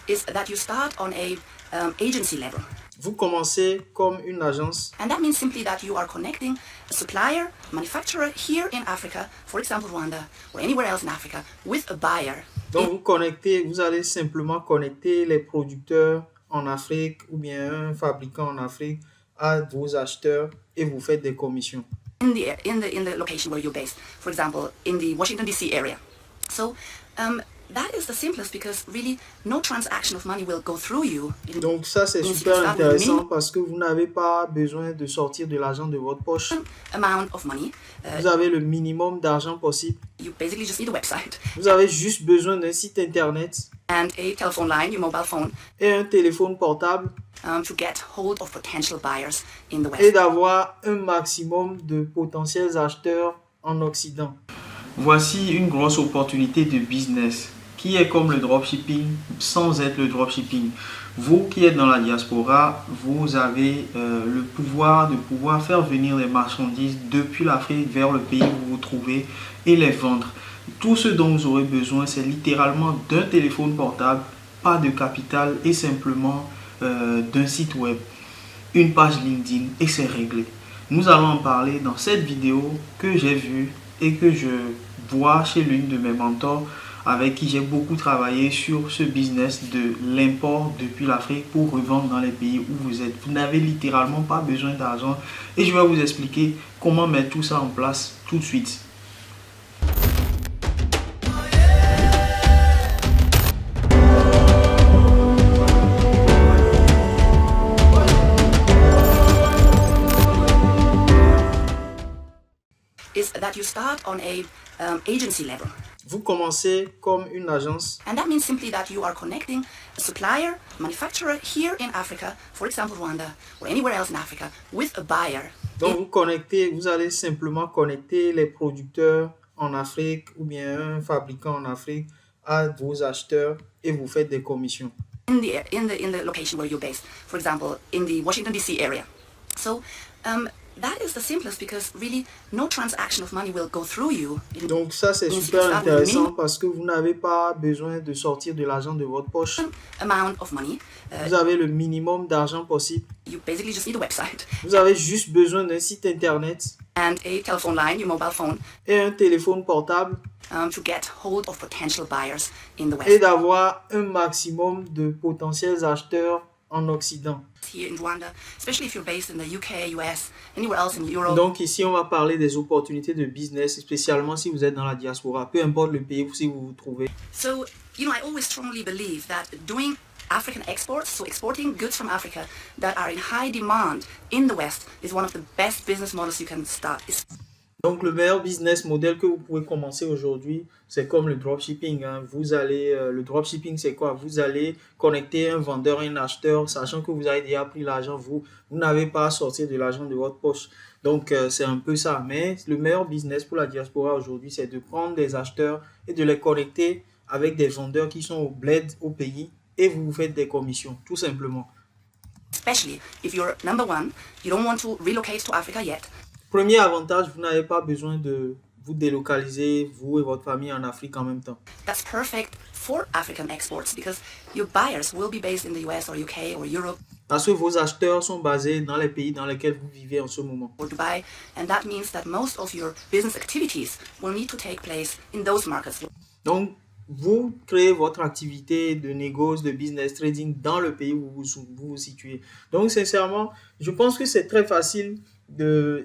is that you start on a agency level. Vous commencez comme une agence. And that means simply that you are connecting a supplier, manufacturer here in Africa, for example Rwanda, or anywhere else in Africa, with a buyer. Donc vous allez simplement connecter les producteurs en Afrique ou bien un fabricant en Afrique à vos acheteurs et vous faites des commissions. In the location where you're based, for example, in the Washington DC area. So that is the simplest because really no transaction of money will go through you. Donc ça c'est super intéressant parce que vous n'avez pas besoin de sortir de l'argent de votre poche. Amount of money. Vous avez le minimum d'argent possible. You basically just need a website. Vous avez juste besoin d'un site internet. And a telephone line, your mobile phone. Et un téléphone portable. To get hold of potential buyers in the West. Et d'avoir un maximum de potentiels acheteurs en Occident. Voici une grosse opportunité de business qui est comme le dropshipping sans être le dropshipping. Vous qui êtes dans la diaspora, vous avez le pouvoir de faire venir les marchandises depuis l'Afrique vers le pays où vous vous trouvez et les vendre. Tout ce dont vous aurez besoin, c'est littéralement d'un téléphone portable, pas de capital et simplement d'un site web, une page LinkedIn et c'est réglé. Nous allons en parler dans cette vidéo que j'ai vue et que je vois chez l'une de mes mentors avec qui j'ai beaucoup travaillé sur ce business de l'import depuis l'Afrique pour revendre dans les pays où vous êtes. Vous n'avez littéralement pas besoin d'argent et je vais vous expliquer comment mettre tout ça en place tout de suite. Is that you start on a agency level. Vous commencez comme une agence. And that means simply that you are connecting a supplier, manufacturer here in Africa, for example Rwanda, or anywhere else in Africa, with a buyer. Donc vous allez simplement connecter les producteurs en Afrique ou bien un fabricant en Afrique à vos acheteurs et vous faites des commissions. In the location where you're based, for example, in the Washington DC area. So that is the simplest because really no transaction of money will go through you. Donc ça c'est super intéressant parce que vous n'avez pas besoin de sortir de l'argent de votre poche. Amount of money. Vous avez le minimum d'argent possible. You basically just need a website. Vous avez juste besoin d'un site internet. And a telephone line, your mobile phone. Et un téléphone portable. To get hold of potential buyers in the West. Et d'avoir un maximum de potentiels acheteurs en Occident. Here in Rwanda, especially if you're based in the UK, US, anywhere else in Europe. Donc ici, on va parler des opportunités de business, spécialement si vous êtes dans la diaspora, peu importe le pays où si vous vous trouvez. So, I always strongly believe that doing African exports, so exporting goods from Africa that are in high demand in the West, is one of the best business models you can start. Donc le meilleur business model que vous pouvez commencer aujourd'hui, c'est comme le dropshipping. Le dropshipping c'est quoi? Vous allez connecter un vendeur et un acheteur, sachant que vous avez déjà pris l'argent, vous n'avez pas à sortir de l'argent de votre poche. Donc c'est un peu ça. Mais le meilleur business pour la diaspora aujourd'hui, c'est de prendre des acheteurs et de les connecter avec des vendeurs qui sont au bled, au pays, et vous faites des commissions, tout simplement. Especially if you're number one, you don't want to relocate to Africa yet. Premier avantage, vous n'avez pas besoin de vous délocaliser, vous et votre famille en Afrique en même temps. That's perfect for African exports because your buyers will be based in the US or UK or Europe. Parce que vos acheteurs sont basés dans les pays dans lesquels vous vivez en ce moment. Or Dubai, and that means that most of your business activities will need to take place in those markets. Donc, vous créez votre activité de négoce, de business trading dans le pays où vous vous situez. Donc, sincèrement, je pense que c'est très facile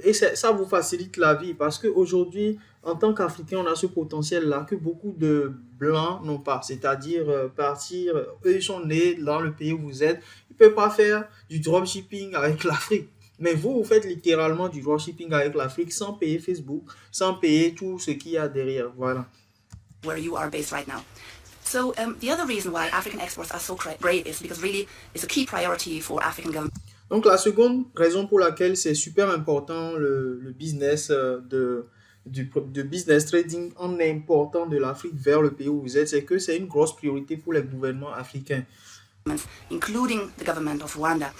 et ça vous facilite la vie parce qu'aujourd'hui, en tant qu'Africain, on a ce potentiel-là que beaucoup de Blancs n'ont pas. C'est-à-dire partir, eux, ils sont nés dans le pays où vous êtes. Ils ne peuvent pas faire du dropshipping avec l'Afrique. Mais vous faites littéralement du dropshipping avec l'Afrique sans payer Facebook, sans payer tout ce qu'il y a derrière. Voilà. Where you are based right now. So the other reason why African exports are so great is because really it's a key priority for African government. Donc la seconde raison pour laquelle c'est super important le business de business trading en important de l'Afrique vers le pays où vous êtes, c'est que c'est une grosse priorité pour les gouvernements africains. Including the government of Rwanda.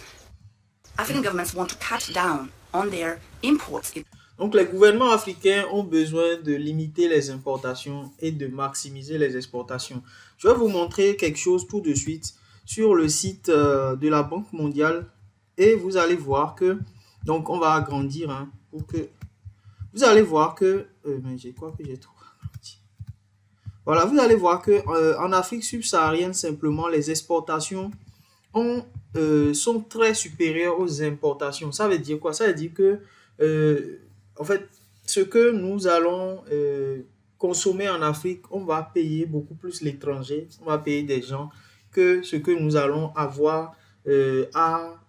African governments want to cut down on their imports. Donc les gouvernements africains ont besoin de limiter les importations et de maximiser les exportations. Je vais vous montrer quelque chose tout de suite. sur le site de la Banque mondiale et vous allez voir que, donc on va agrandir hein, pour que, vous allez voir que, mais je crois que j'ai trop agrandi. Voilà, vous allez voir que en Afrique subsaharienne, simplement, les exportations sont très supérieures aux importations. Ça veut dire quoi? Ça veut dire que, en fait, ce que nous allons consommer en Afrique, on va payer beaucoup plus l'étranger, on va payer des gens que ce que nous allons avoir à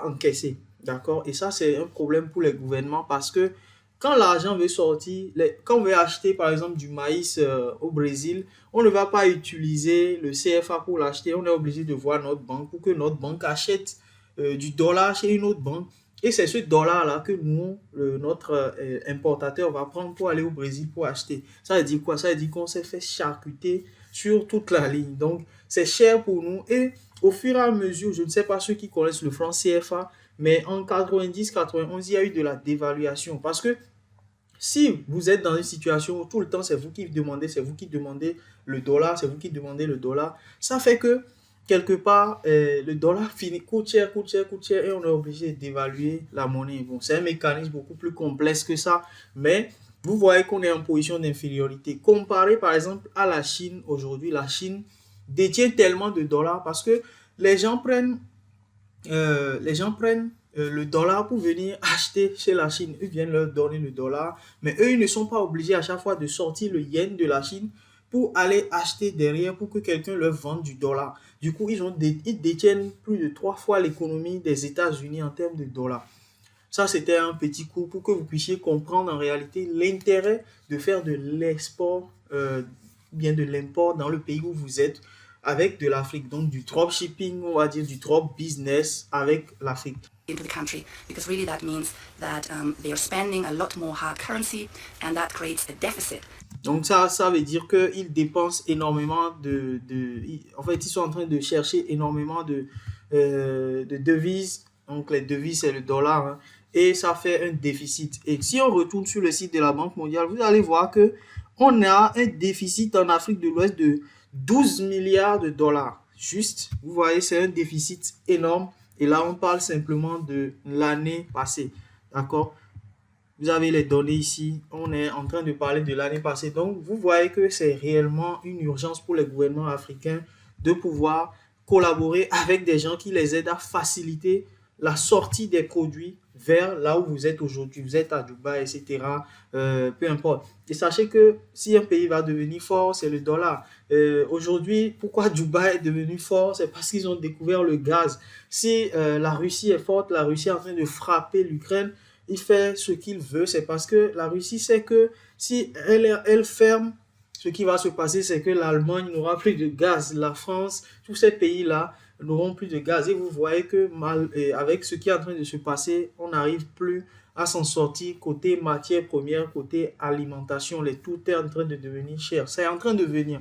encaisser. D'accord? Et ça, c'est un problème pour les gouvernements parce que quand l'argent veut sortir, quand on veut acheter par exemple du maïs au Brésil, on ne va pas utiliser le CFA pour l'acheter. On est obligé de voir notre banque pour que notre banque achète du dollar chez une autre banque. Et c'est ce dollar-là que nous, notre importateur va prendre pour aller au Brésil pour acheter. Ça veut dire quoi? Ça veut dire qu'on s'est fait charcuter sur toute la ligne. Donc, c'est cher pour nous. Et au fur et à mesure, je ne sais pas ceux qui connaissent le franc CFA, mais en 90-91, il y a eu de la dévaluation. Parce que si vous êtes dans une situation où tout le temps c'est vous qui demandez le dollar, c'est vous qui demandez le dollar, ça fait que quelque part le dollar coûte cher et on est obligé d'évaluer la monnaie. Bon, c'est un mécanisme beaucoup plus complexe que ça, mais vous voyez qu'on est en position d'infériorité. Comparé par exemple à la Chine aujourd'hui, la Chine détient tellement de dollars parce que les gens prennent le dollar pour venir acheter chez la Chine. Ils viennent leur donner le dollar, mais eux, ils ne sont pas obligés à chaque fois de sortir le yen de la Chine pour aller acheter derrière pour que quelqu'un leur vende du dollar. Du coup, ils détiennent plus de 3 fois l'économie des États-Unis en termes de dollars. Ça, c'était un petit coup pour que vous puissiez comprendre en réalité l'intérêt de faire de l'export, bien de l'import dans le pays où vous êtes avec de l'Afrique. Donc, du dropshipping, on va dire du drop business avec l'Afrique. Into the country, because really that means that they are spending a lot more hard currency and that creates a deficit. Donc ça veut dire qu'ils dépensent énormément en fait, ils sont en train de chercher énormément de devises. Donc les devises, c'est le dollar. Hein, et ça fait un déficit. Et si on retourne sur le site de la Banque mondiale, vous allez voir que on a un déficit en Afrique de l'Ouest de 12 milliards de dollars. Juste, vous voyez, c'est un déficit énorme. Et là, on parle simplement de l'année passée. D'accord? Vous avez les données ici. On est en train de parler de l'année passée. Donc, vous voyez que c'est réellement une urgence pour les gouvernements africains de pouvoir collaborer avec des gens qui les aident à faciliter la sortie des produits vers là où vous êtes aujourd'hui. Vous êtes à Dubaï, etc. Peu importe. Et sachez que si un pays va devenir fort, c'est le dollar. Aujourd'hui, pourquoi Dubaï est devenu fort? C'est parce qu'ils ont découvert le gaz. Si la Russie est forte, la Russie est en train de frapper l'Ukraine, il fait ce qu'il veut. C'est parce que la Russie sait que si elle ferme, ce qui va se passer, c'est que l'Allemagne n'aura plus de gaz. La France, tous ces pays-là n'auront plus de gaz. Et vous voyez que avec ce qui est en train de se passer, on n'arrive plus à s'en sortir côté matières premières, côté alimentation. Tout est en train de devenir cher. C'est en train de venir.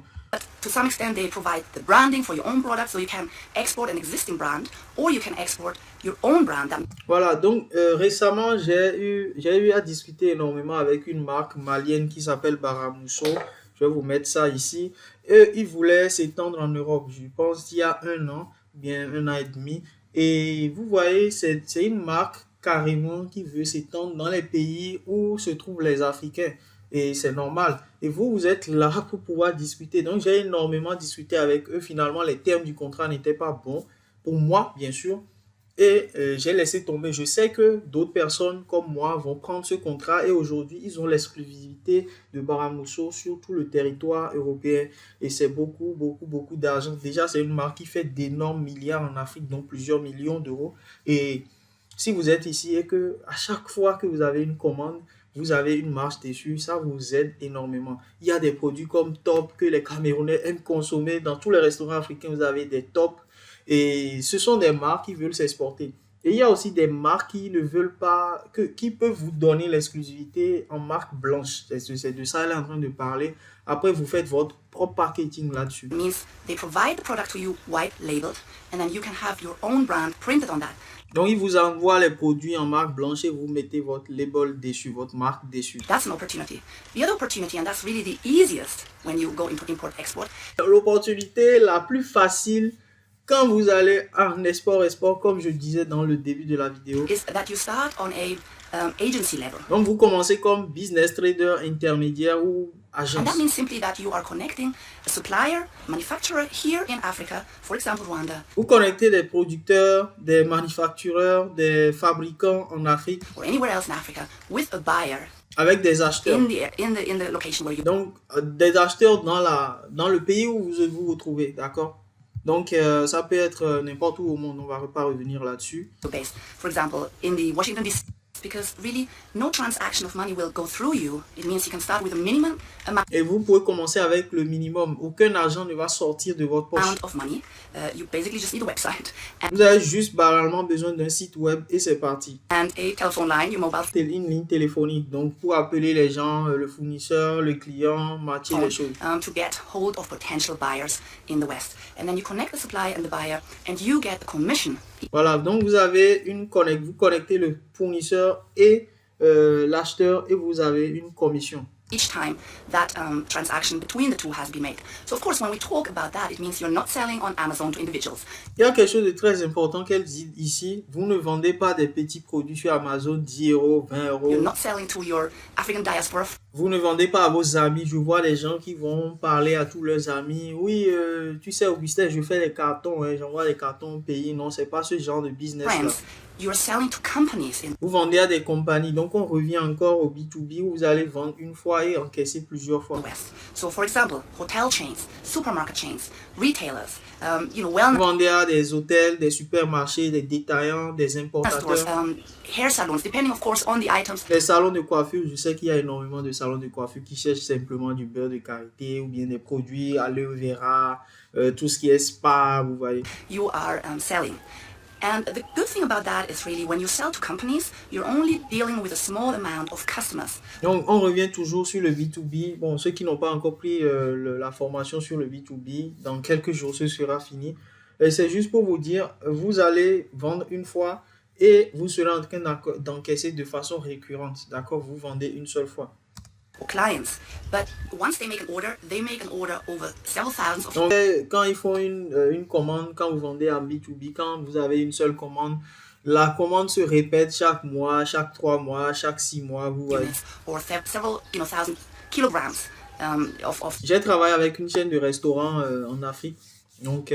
To some extent, they provide the branding for your own product, so you can export an existing brand, or you can export your own brand. Voilà, donc récemment, j'ai eu à discuter énormément avec une marque malienne qui s'appelle Baramousso. Je vais vous mettre ça ici. Et ils voulaient s'étendre en Europe, je pense, il y a 1 an, bien 1 an et demi. Et vous voyez, c'est une marque carrément qui veut s'étendre dans les pays où se trouvent les Africains. Et c'est normal. Et vous êtes là pour pouvoir discuter. Donc, j'ai énormément discuté avec eux. Finalement, les termes du contrat n'étaient pas bons. Pour moi, bien sûr. Et j'ai laissé tomber. Je sais que d'autres personnes comme moi vont prendre ce contrat. Et aujourd'hui, ils ont l'exclusivité de Baramousso sur tout le territoire européen. Et c'est beaucoup, beaucoup, beaucoup d'argent. Déjà, c'est une marque qui fait d'énormes milliards en Afrique. Donc, plusieurs millions d'euros. Et si vous êtes ici et que à chaque fois que vous avez une commande, vous avez une marge dessus, ça vous aide énormément. Il y a des produits comme Top que les Camerounais aiment consommer. Dans tous les restaurants africains, vous avez des Top. Et ce sont des marques qui veulent s'exporter. Et il y a aussi des marques qui ne veulent pas, qui peuvent vous donner l'exclusivité en marque blanche. C'est de ça qu'elle est en train de parler. Après, vous faites votre propre marketing là-dessus. It means they provide the product to you white labeled, and then you can have your own brand printed on that. Donc, ils vous envoient les produits en marque blanche et vous mettez votre label dessus, votre marque dessus. That's an opportunity. The other opportunity, and that's really the easiest when you go into import-export. L'opportunité la plus facile quand vous allez en export, comme je disais dans le début de la vidéo, is that you start on a agency level. donc vous commencez comme business trader intermédiaire ou And agence. that means simply that you are connecting a supplier, manufacturer here in Africa, for example Rwanda, Vous connectez des producteurs, des manufactureurs, des fabricants en Afrique or anywhere else in Africa, with a buyer avec des acheteurs. in the location where you Donc, des acheteurs dans le pays où vous vous trouvez, d'accord? Donc, ça peut être n'importe où au monde, on ne va pas revenir là-dessus. based. For example, in the Washington DC, because really no transaction of money will go through you. It means you can start with a minimum amount Et vous pouvez commencer avec le minimum. Aucun argent ne va sortir de votre poche. of money. You basically just need a website Vous avez juste banalement besoin d'un site web et c'est parti. and a telephone line, your mobile Une ligne téléphonique, donc pour appeler les gens, le fournisseur, le client, matcher les choses. to get hold of potential buyers in the West. And then you connect the supplier and the buyer, and you get the commission. Voilà, donc vous avez vous connectez le fournisseur et l'acheteur et vous avez une commission. Each time that transaction between the two has been made. So of course, when we talk about that, it means you're not selling on Amazon to individuals. Il y a quelque chose de très important qu'elle dit ici. Vous ne vendez pas des petits produits sur Amazon 10 euros, 20 euros. You're not selling to your African diaspora. Vous ne vendez pas à vos amis. Je vois des gens qui vont parler à tous leurs amis. Oui, tu sais, Augustin, je fais des cartons. Hein, j'envoie des cartons au pays. Non, c'est pas ce genre de business-là. Friends, you're selling to companies in Vous vendez à des compagnies. Donc, on revient encore au B2B où vous allez vendre une fois et encaisser plusieurs fois. the West. So for example, hotel chains, supermarket chains, retailers, Vous wellness vendez à des hôtels, des supermarchés, des détaillants, des stores, importateurs. hair salons, depending of course on the items. Les salons de coiffure, je sais qu'il y a énormément de salons de coiffure qui cherchent simplement du beurre de karité ou bien des produits aloe vera, tout ce qui est spa, vous voyez. You are selling. And the good thing about that is really when you sell to companies, you're only dealing with a small amount of customers. Donc, on revient toujours sur le B2B. Bon, ceux qui n'ont pas encore pris la formation sur le B2B, dans quelques jours, ce sera fini. Et c'est juste pour vous dire, vous allez vendre une fois et vous serez en train d'encaisser de façon récurrente. D'accord? Vous vendez une seule fois. Or clients. But once they make an order over several thousands of Donc, quand ils font une commande, quand vous vendez en B2B, quand vous avez une seule commande, la commande se répète chaque mois, chaque 3 mois, chaque 6 mois, vous voyez. units or several thousand kilograms of J'ai travaillé avec une chaîne de restaurants en Afrique. Donc,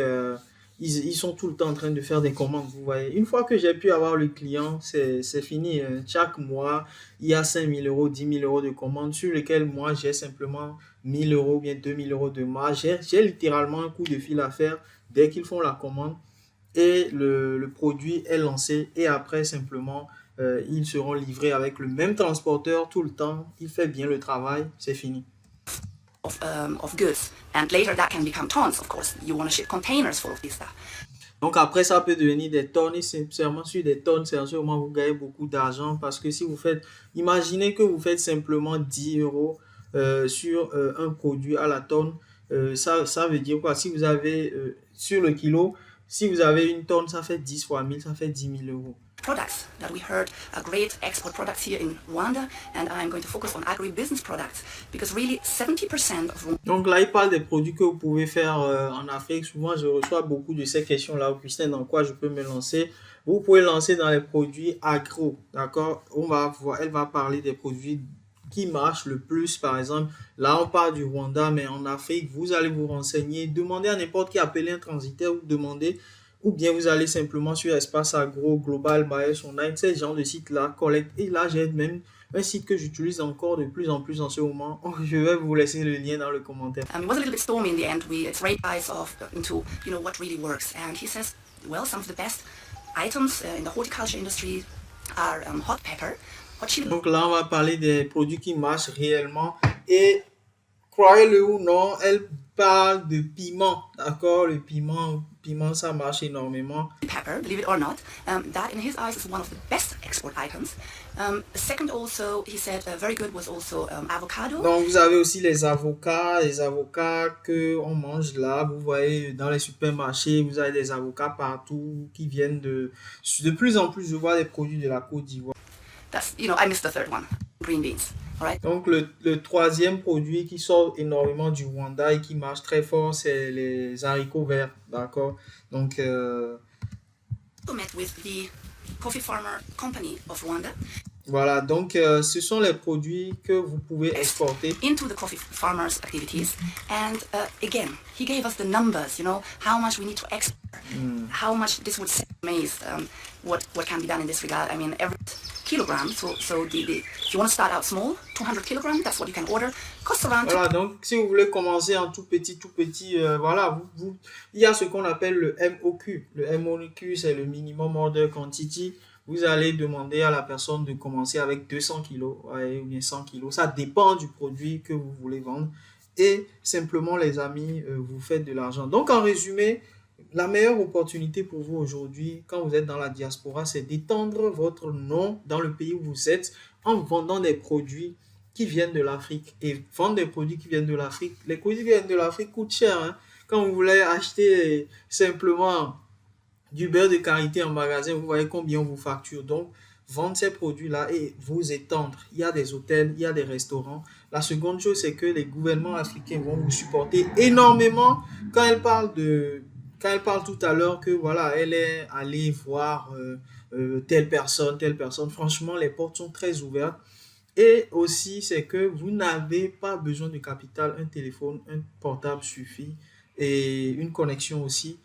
ils sont tout le temps en train de faire des commandes, vous voyez. Une fois que j'ai pu avoir le client, c'est fini. Chaque mois, il y a 5 000 euros, 10 000 euros de commandes sur lesquelles moi, j'ai simplement 1 000 euros, bien 2 000 euros de marge. J'ai littéralement un coup de fil à faire dès qu'ils font la commande et le produit est lancé. Et après, simplement, ils seront livrés avec le même transporteur tout le temps. Il fait bien le travail, c'est fini. of goods. And later that can become tons, of course. You want to ship containers full of this stuff. Donc après, ça peut devenir des tonnes et sincèrement sur des tonnes, c'est en ce moment où vous gagnez beaucoup d'argent parce que si vous faites, imaginez que vous faites simplement 10 euros sur un produit à la tonne, ça veut dire quoi? Si vous avez sur le kilo, si vous avez une tonne, ça fait 10 fois 1000, ça fait 10 000 euros. Products that we heard are great export products here in Rwanda, and I'm going to focus on agribusiness products because really 70% of Donc là, il parle des produits que vous pouvez faire en Afrique. Souvent, je reçois beaucoup de ces questions-là. Augustin, dans quoi je peux me lancer? Vous pouvez lancer dans les produits agro, d'accord? Elle va parler des produits qui marchent le plus, par exemple. Là, on parle du Rwanda, mais en Afrique, vous allez vous renseigner. Demandez à n'importe qui, appeler un transitaire ou demandez. Ou bien vous allez simplement sur Espace Agro, Global Buyers Online, ces genres de sites-là, collecte. Et là, j'ai même un site que j'utilise encore de plus en plus en ce moment. Je vais vous laisser le lien dans le commentaire. it was a little bit stormy in the end. It's raised eyes off into what really works, and he says, well, some of the best items in the horticulture industry are hot pepper, hot chili. Donc là, on va parler des produits qui marchent réellement. Et croyez-le ou non, elle parle de piment. D'accord? Le piment, ça marche énormément. Pepper, believe it or not, that in his eyes is one of the best export items. Second, also, he said very good was also avocado. Donc vous avez aussi les avocats que on mange là. Vous voyez dans les supermarchés, vous avez des avocats partout qui viennent de plus en plus. Je vois des produits de la Côte d'Ivoire. That's, I missed the third one, green beans. All right. Donc, le troisième produit qui sort énormément du Rwanda et qui marche très fort, c'est les haricots verts. D'accord? Donc, We met with the coffee farmer company of Rwanda voilà. Donc, ce sont les produits que vous pouvez exporter. into the coffee farmers' activities. And again, he gave us the numbers, you know, how much we need to export, how much this would save maize, what can be done in this regard. I mean, every kilogram, so if you want to start out small, 200 kilograms, that's what you can order, costs around Voilà, donc si vous voulez commencer en tout petit, voilà, il y a ce qu'on appelle le MOQ. Le MOQ, c'est le Minimum Order Quantity. Vous allez demander à la personne de commencer avec 200 kilos ouais, ou bien 100 kilos. Ça dépend du produit que vous voulez vendre. Et simplement, les amis, vous faites de l'argent. Donc, en résumé, la meilleure opportunité pour vous aujourd'hui, quand vous êtes dans la diaspora, c'est d'étendre votre nom dans le pays où vous êtes en vendant des produits qui viennent de l'Afrique. Et vendre des produits qui viennent de l'Afrique, les produits qui viennent de l'Afrique coûtent cher. Hein. Quand vous voulez acheter simplement du beurre de karité en magasin, vous voyez combien on vous facture. Donc, vendre ces produits-là et vous étendre. Il y a des hôtels, il y a des restaurants. La seconde chose, c'est que les gouvernements africains vont vous supporter énormément. Quand elle parle tout à l'heure que voilà, elle est allée voir telle personne. Franchement, les portes sont très ouvertes. Et aussi, c'est que vous n'avez pas besoin de capital. Un téléphone, un portable suffit. Et une connexion aussi.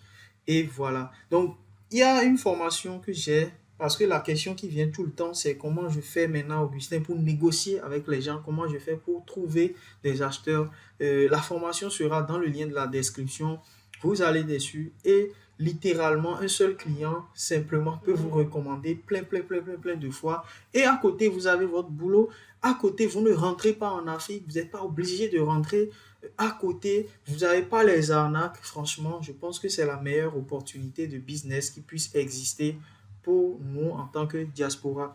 Et voilà. Donc, il y a une formation que j'ai, parce que la question qui vient tout le temps, c'est comment je fais maintenant, Augustin, pour négocier avec les gens, comment je fais pour trouver des acheteurs. La formation sera dans le lien de la description. Vous allez dessus et littéralement, un seul client simplement peut vous recommander plein de fois. Et à côté, vous avez votre boulot. À côté, vous ne rentrez pas en Afrique. Vous n'êtes pas obligé de rentrer. À côté, vous n'avez pas les arnaques. Franchement, je pense que c'est la meilleure opportunité de business qui puisse exister pour nous en tant que diaspora.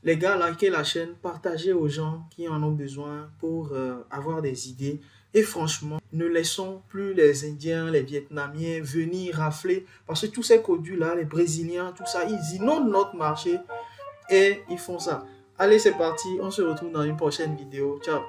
Les gars, likez la chaîne, partagez aux gens qui en ont besoin pour avoir des idées. Et franchement, ne laissons plus les Indiens, les Vietnamiens venir rafler. Parce que tous ces produits-là, les Brésiliens, tout ça, ils inondent notre marché et ils font ça. Allez, c'est parti. On se retrouve dans une prochaine vidéo. Ciao.